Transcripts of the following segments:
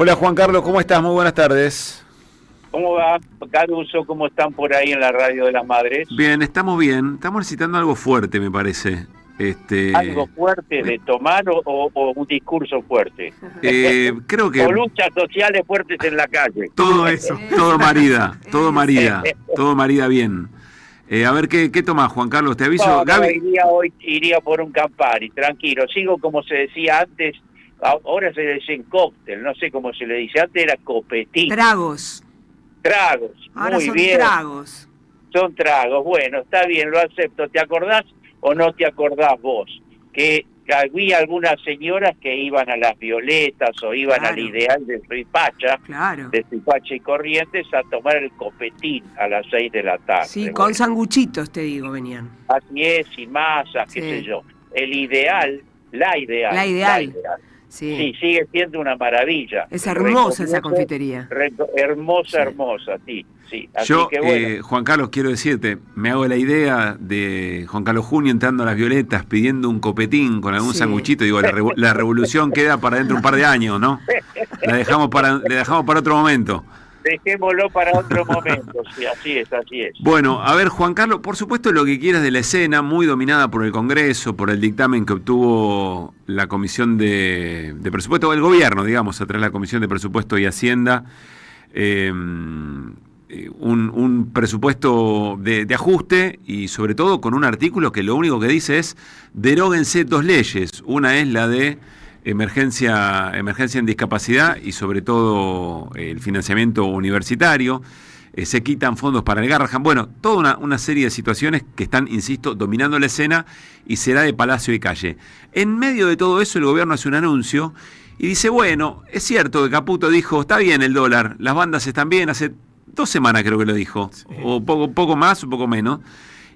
Hola Juan Carlos, ¿cómo estás? Muy buenas tardes. ¿Cómo va, Caruso? ¿Cómo están por ahí en la radio de las madres? Bien, estamos necesitando algo fuerte, me parece. ¿Algo fuerte de tomar o un discurso fuerte? Creo O que luchas sociales fuertes en la calle. todo eso, todo marida bien. A ver, ¿qué tomás, Juan Carlos? Te aviso, No, Gaby. iría por un Campari, tranquilo. Sigo como se decía antes, ahora se le dicen cóctel, no sé cómo se le dice, antes era copetín. Tragos. Tragos, Ahora muy son bien. tragos. Son tragos, bueno, está bien, lo acepto. ¿Te acordás o no te acordás vos? Que había algunas señoras que iban a las Violetas o iban al Ideal de Suipacha, de Suipacha y Corrientes, a tomar el copetín a las 6 de la tarde. Sí, con sanguchitos, te digo, venían. Así es, sin masas, qué sé yo. El ideal, la ideal. Sí, sigue siendo una maravilla. Es hermosa esa confitería. Hermosa, sí. Así Yo, que bueno. Juan Carlos, quiero decirte, me hago la idea de Juan Carlos Junio entrando a las Violetas pidiendo un copetín con algún sanguchito. Digo, la revolución queda para dentro de un par de años, ¿no? Le dejamos para otro momento. Dejémoslo para otro momento, sí, así es. Bueno, a ver, Juan Carlos, por supuesto lo que quieras de la escena, muy dominada por el Congreso, por el dictamen que obtuvo la Comisión de Presupuesto, o el Gobierno, digamos, a través de la Comisión de Presupuesto y Hacienda, un presupuesto de ajuste y sobre todo con un artículo que lo único que dice es deróguense dos leyes. Una es la de emergencia en discapacidad y sobre todo el financiamiento universitario. Se quitan fondos para el Garrahan. Bueno, toda una serie de situaciones que están, insisto, dominando la escena y será de palacio y calle. En medio de todo eso el gobierno hace un anuncio y dice, bueno, es cierto que Caputo dijo, está bien el dólar, las bandas están bien, hace 2 semanas creo que lo dijo, sí. O poco más o poco menos.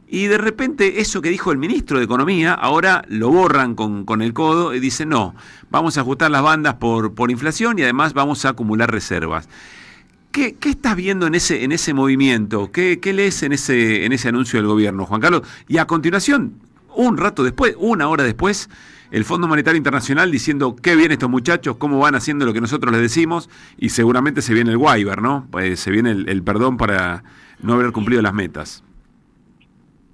Y de repente eso que dijo el ministro de Economía, ahora lo borran con el codo y dicen, no, vamos a ajustar las bandas por inflación y además vamos a acumular reservas. ¿Qué estás viendo en ese movimiento? ¿Qué lees en ese anuncio del gobierno, Juan Carlos? Y a continuación, un rato después, 1 hora después, el Fondo Monetario Internacional diciendo qué bien estos muchachos, cómo van haciendo lo que nosotros les decimos, y seguramente se viene el waiver, ¿no? Pues se viene el perdón para no haber cumplido las metas.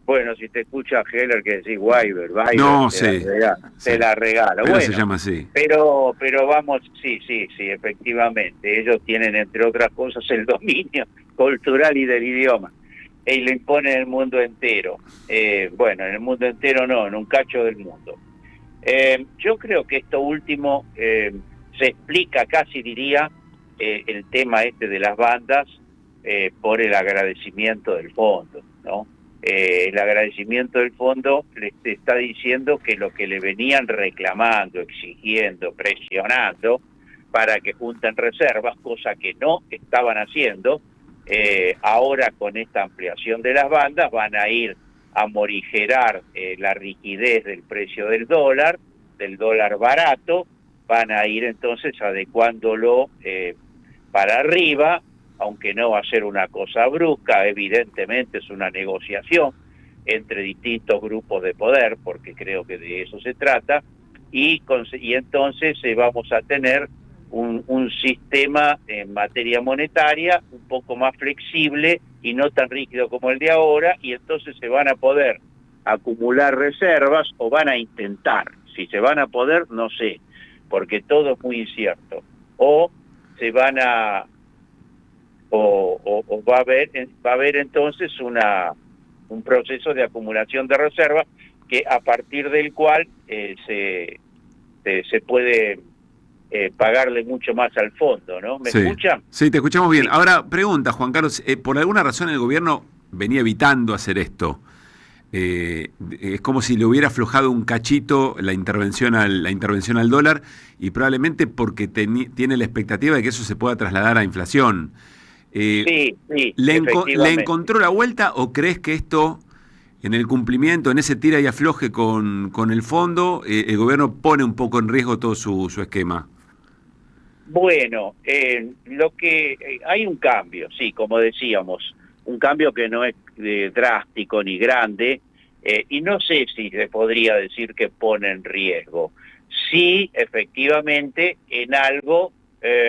Bueno, si te escucha Heller que decís waiver, no, te la regala. Pero bueno, se llama así. Pero vamos, sí, efectivamente. Ellos tienen, entre otras cosas, el dominio cultural y del idioma. Y lo imponen en el mundo entero. Bueno, en el mundo entero no, en un cacho del mundo. Yo creo que esto último se explica, casi diría, el tema de las bandas por el agradecimiento del fondo, ¿no? El agradecimiento del fondo les está diciendo que lo que le venían reclamando, exigiendo, presionando para que junten reservas, cosa que no estaban haciendo, ahora con esta ampliación de las bandas van a ir a morigerar la rigidez del precio del dólar barato, van a ir entonces adecuándolo para arriba, aunque no va a ser una cosa brusca, evidentemente es una negociación entre distintos grupos de poder, porque creo que de eso se trata, y entonces vamos a tener un sistema en materia monetaria un poco más flexible y no tan rígido como el de ahora, y entonces se van a poder acumular reservas, o van a intentar. Si se van a poder, no sé, porque todo es muy incierto. O se van a... O va a haber entonces un proceso de acumulación de reservas que a partir del cual se puede pagarle mucho más al fondo, ¿no? ¿Me escuchan? Sí, te escuchamos bien. Sí. Ahora, pregunta, Juan Carlos, por alguna razón el gobierno venía evitando hacer esto. Es como si le hubiera aflojado un cachito la intervención al dólar, y probablemente porque tiene la expectativa de que eso se pueda trasladar a inflación. Sí, ¿Le encontró la vuelta o crees que esto, en el cumplimiento, en ese tira y afloje con el fondo, el gobierno pone un poco en riesgo todo su esquema? Bueno, hay un cambio, sí, como decíamos, un cambio que no es drástico ni grande, y no sé si se podría decir que pone en riesgo. Sí, efectivamente, en algo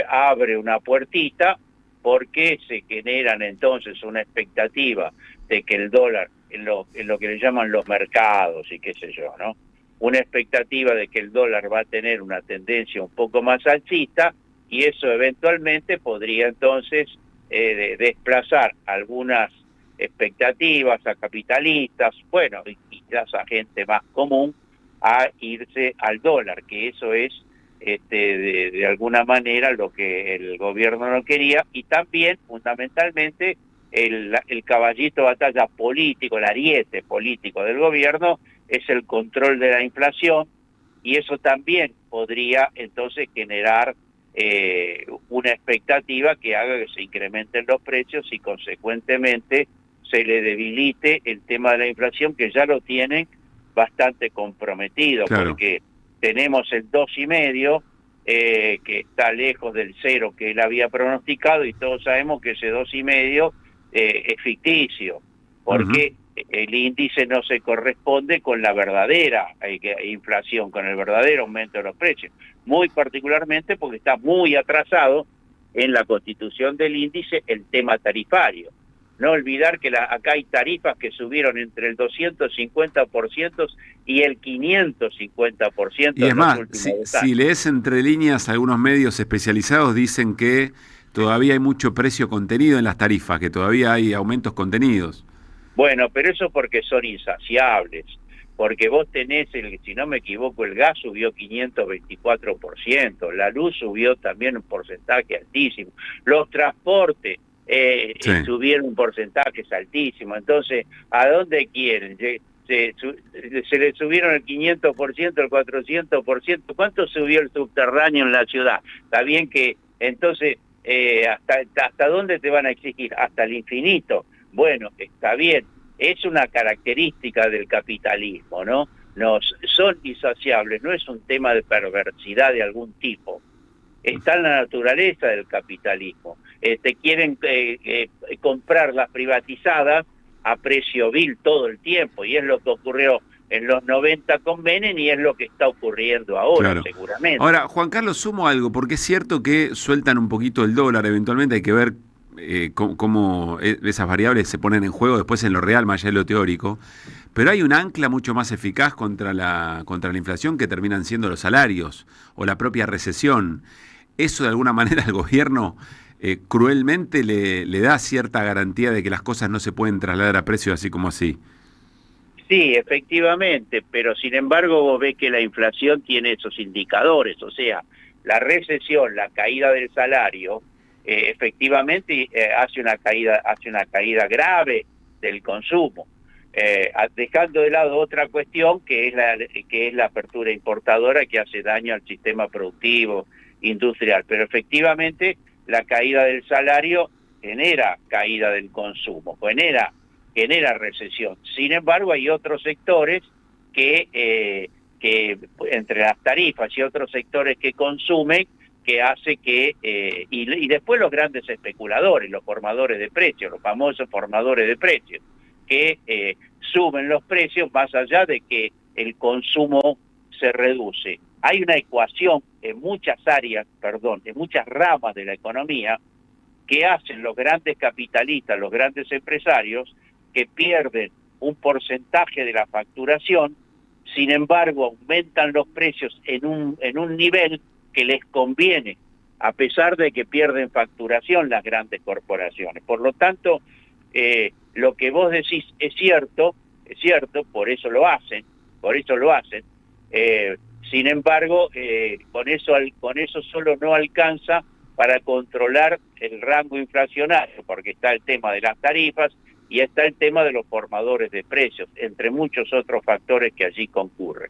abre una puertita porque se generan entonces una expectativa de que el dólar, en lo que le llaman los mercados y qué sé yo, ¿no? Una expectativa de que el dólar va a tener una tendencia un poco más alcista y eso eventualmente podría entonces desplazar algunas expectativas a capitalistas, bueno, y quizás a gente más común a irse al dólar, que eso es de alguna manera lo que el gobierno no quería, y también fundamentalmente el caballito de batalla político, el ariete político del gobierno es el control de la inflación, y eso también podría entonces generar una expectativa que haga que se incrementen los precios y consecuentemente se le debilite el tema de la inflación, que ya lo tienen bastante comprometido, claro, porque tenemos el 2,5, que está lejos del 0 que él había pronosticado, y todos sabemos que ese 2,5 es ficticio, porque el índice no se corresponde con la verdadera inflación, con el verdadero aumento de los precios, muy particularmente porque está muy atrasado en la constitución del índice el tema tarifario. No olvidar que acá hay tarifas que subieron entre el 250% y el 550%. Y es más, si lees entre líneas, algunos medios especializados dicen que todavía hay mucho precio contenido en las tarifas, que todavía hay aumentos contenidos. Bueno, pero eso porque son insaciables, porque vos tenés, si no me equivoco, el gas subió 524%, la luz subió también un porcentaje altísimo, los transportes subieron un porcentaje altísimo. Entonces, ¿a dónde quieren? Se le subieron el 500%, el 400%. ¿Cuánto subió el subterráneo en la ciudad? Está bien que, entonces, ¿hasta dónde te van a exigir? Hasta el infinito. Bueno, está bien. Es una característica del capitalismo, ¿no? Son insaciables, no es un tema de perversidad de algún tipo. Está en la naturaleza del capitalismo. Quieren comprar las privatizadas a precio vil todo el tiempo, y es lo que ocurrió en los 90 con Menem y es lo que está ocurriendo ahora, claro, seguramente. Ahora, Juan Carlos, sumo algo, porque es cierto que sueltan un poquito el dólar, eventualmente hay que ver cómo esas variables se ponen en juego después en lo real, más allá de lo teórico, pero hay un ancla mucho más eficaz contra la inflación que terminan siendo los salarios o la propia recesión. Eso de alguna manera al gobierno cruelmente le da cierta garantía de que las cosas no se pueden trasladar a precios así como así. Sí, efectivamente, pero sin embargo vos ves que la inflación tiene esos indicadores, o sea, la recesión, la caída del salario, efectivamente hace una caída grave del consumo, dejando de lado otra cuestión que es la apertura importadora, que hace daño al sistema productivo industrial, pero efectivamente la caída del salario genera caída del consumo, genera recesión. Sin embargo, hay otros sectores que entre las tarifas y otros sectores que consumen, que hace que, y después los grandes especuladores, los formadores de precios, los famosos formadores de precios, que suben los precios más allá de que el consumo se reduce. Hay una ecuación en muchas ramas de la economía que hacen los grandes capitalistas, los grandes empresarios, que pierden un porcentaje de la facturación, sin embargo aumentan los precios en un nivel que les conviene, a pesar de que pierden facturación las grandes corporaciones. Por lo tanto, lo que vos decís es cierto, por eso lo hacen. Sin embargo, con eso solo no alcanza para controlar el rango inflacionario, porque está el tema de las tarifas y está el tema de los formadores de precios, entre muchos otros factores que allí concurren.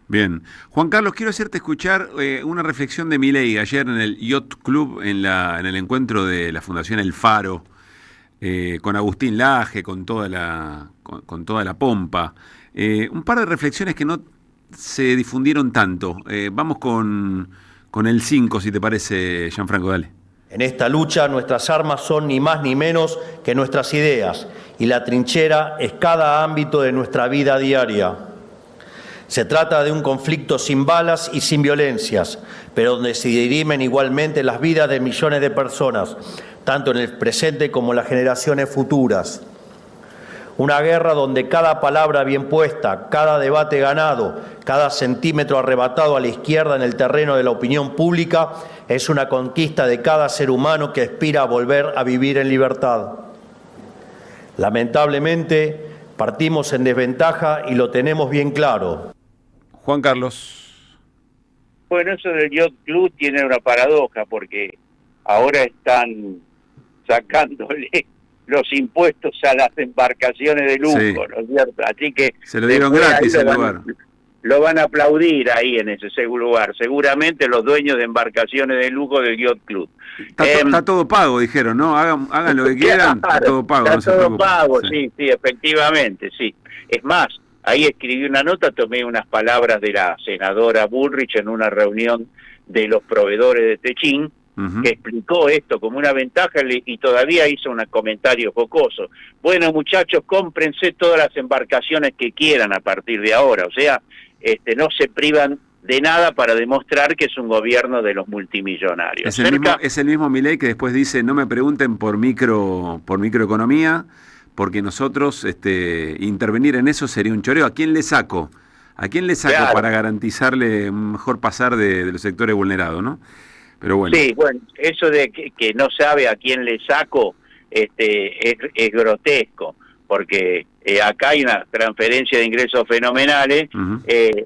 Bien. Juan Carlos, quiero hacerte escuchar una reflexión de Milei ayer en el Yacht Club, en el encuentro de la Fundación El Faro, con Agustín Laje, con toda la pompa. Un par de reflexiones que no se difundieron tanto. Vamos con el 5, si te parece, Gianfranco, dale. En esta lucha nuestras armas son ni más ni menos que nuestras ideas, y la trinchera es cada ámbito de nuestra vida diaria. Se trata de un conflicto sin balas y sin violencias, pero donde se dirimen igualmente las vidas de millones de personas, tanto en el presente como en las generaciones futuras. Una guerra donde cada palabra bien puesta, cada debate ganado, cada centímetro arrebatado a la izquierda en el terreno de la opinión pública es una conquista de cada ser humano que aspira a volver a vivir en libertad. Lamentablemente, partimos en desventaja y lo tenemos bien claro. Juan Carlos. Bueno, eso del Yacht Club tiene una paradoja, porque ahora están sacándole los impuestos a las embarcaciones de lujo, Sí. ¿no es cierto? Así que Se lo dieron después gratis ahí el lugar. lo van a aplaudir ahí en ese lugar, seguramente los dueños de embarcaciones de lujo del Yacht Club. Está todo pago, dijeron, ¿no? Hagan lo que quieran, está todo pago. Está no se todo preocupen. pago, sí, efectivamente, sí. Es más, ahí escribí una nota, tomé unas palabras de la senadora Bullrich en una reunión de los proveedores de Techín, Ujú. que explicó esto como una ventaja y todavía hizo un comentario jocoso. Bueno, muchachos, cómprense todas las embarcaciones que quieran a partir de ahora, o sea, no se privan de nada para demostrar que es un gobierno de los multimillonarios. Es el mismo Milei que después dice, no me pregunten por microeconomía, porque nosotros intervenir en eso sería un choreo. ¿A quién le saco? ¿A quién le saco Claro. para garantizarle un mejor pasar de los sectores vulnerados, no? Pero bueno. Sí, bueno, eso de que no sabe a quién le saco es grotesco, porque acá hay una transferencia de ingresos fenomenales Ujú.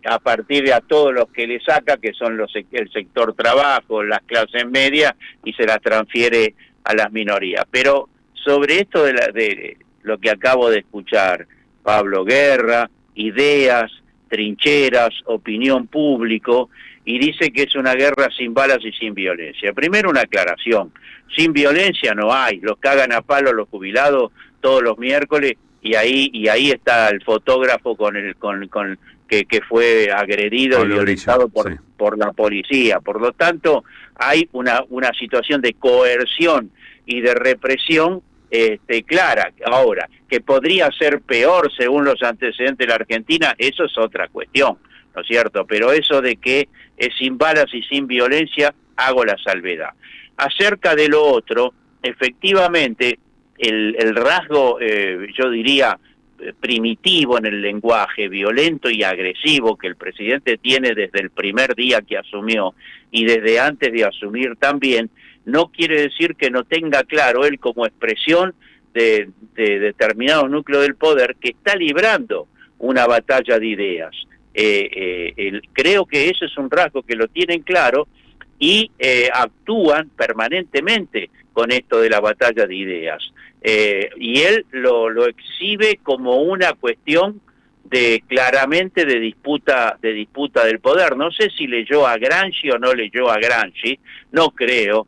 a partir de a todos los que le saca, que son el sector trabajo, las clases medias, y se las transfiere a las minorías. Pero sobre esto de lo que acabo de escuchar, Pablo, guerra, ideas, trincheras, opinión público, y dice que es una guerra sin balas y sin violencia. Primero una aclaración, sin violencia no hay, los cagan a palo los jubilados todos los miércoles, y ahí está el fotógrafo que fue agredido Pablo y violentado Grillo, sí. por la policía. Por lo tanto, hay una situación de coerción y de represión clara. Ahora, que podría ser peor según los antecedentes de la Argentina, eso es otra cuestión, ¿no es cierto? Pero eso de que es sin balas y sin violencia, hago la salvedad. Acerca de lo otro, efectivamente, el rasgo, yo diría, primitivo en el lenguaje, violento y agresivo que el presidente tiene desde el primer día que asumió y desde antes de asumir también, no quiere decir que no tenga claro él como expresión de determinado núcleo del poder que está librando una batalla de ideas. Creo que ese es un rasgo que lo tienen claro y actúan permanentemente con esto de la batalla de ideas. Y él lo exhibe como una cuestión claramente de disputa del poder. No sé si leyó a Gramsci o no leyó a Gramsci, no creo,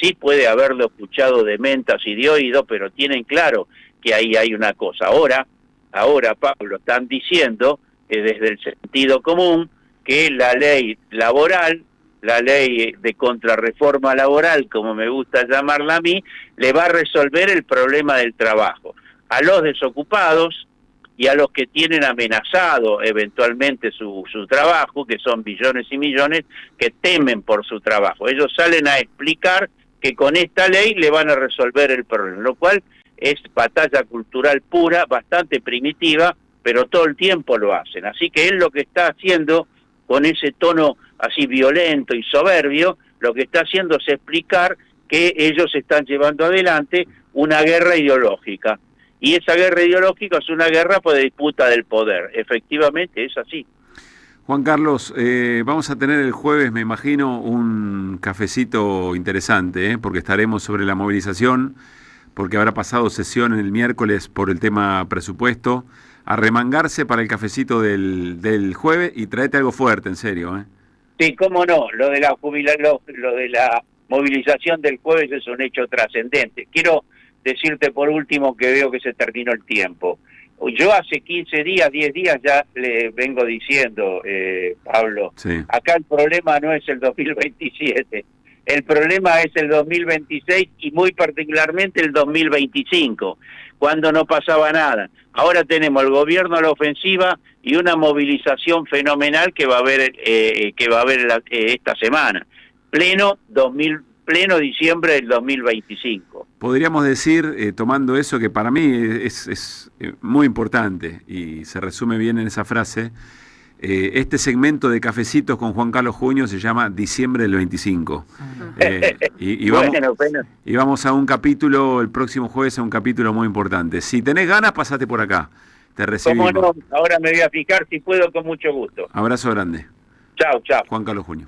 sí puede haberlo escuchado de mentas y de oído, pero tienen claro que ahí hay una cosa. Ahora, Pablo, están diciendo desde el sentido común que la ley laboral, la ley de contrarreforma laboral, como me gusta llamarla a mí, le va a resolver el problema del trabajo. A los desocupados y a los que tienen amenazado eventualmente su trabajo, que son millones y millones, que temen por su trabajo. Ellos salen a explicar que con esta ley le van a resolver el problema, lo cual es batalla cultural pura, bastante primitiva, pero todo el tiempo lo hacen. Así que él lo que está haciendo con ese tono así violento y soberbio, lo que está haciendo es explicar que ellos están llevando adelante una guerra ideológica. Y esa guerra ideológica es una guerra por disputa del poder. Efectivamente, es así. Juan Carlos, vamos a tener el jueves, me imagino, un cafecito interesante, porque estaremos sobre la movilización, porque habrá pasado sesión el miércoles por el tema presupuesto. A remangarse para el cafecito del jueves y traete algo fuerte, en serio. Sí, cómo no, lo de la movilización del jueves es un hecho trascendente. Quiero decirte por último que veo que se terminó el tiempo. Yo hace 15 días, 10 días ya le vengo diciendo, Pablo, Sí. acá el problema no es el 2027, el problema es el 2026 y muy particularmente el 2025. cuando no pasaba nada. Ahora tenemos el gobierno a la ofensiva y una movilización fenomenal que va a haber esta semana, pleno diciembre del 2025. Podríamos decir, tomando eso, que para mí es muy importante y se resume bien en esa frase, este segmento de Cafecitos con Juan Carlos Juño se llama Diciembre del 25. Y vamos a un capítulo, el próximo jueves, a un capítulo muy importante. Si tenés ganas, pasate por acá. Te recibimos. ¿Cómo no? Ahora me voy a fijar si puedo, con mucho gusto. Abrazo grande. Chao, chao. Juan Carlos Juño.